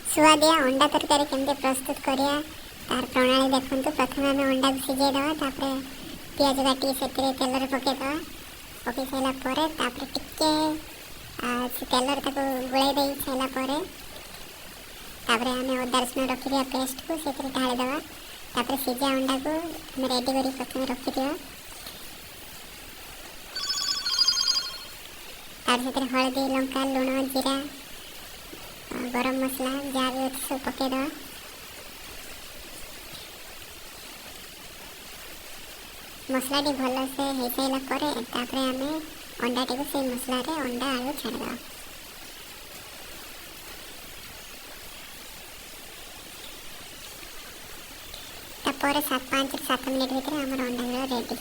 सुआदिया अंडा तरकारी केमती प्रस्तुत करिया तार प्रणाली देखंतु। प्रथम आम अंडा को सिझाई देवा, तापर पियाज काटी से तेल पकईदेवा। पकई सारा पर टिके तेल गुड़ाई दे सारापर आम अदा रसुण रखी पेस्ट को से ढाली देवा। तापर सिझा अंडा को आम रेडी कर प्रथम रखी दिया। तार से हलदी लंका लुण जीरा गरम मसला जहाँ भी अच्छे सब पकईदेवा। मसला टी भल से हो सारा पर आम अंडा टी से मसला रे अंडा आलू छाड़देवा। तापर 5 ରୁ 7 मिनिट भितर आम अंडा रेडी।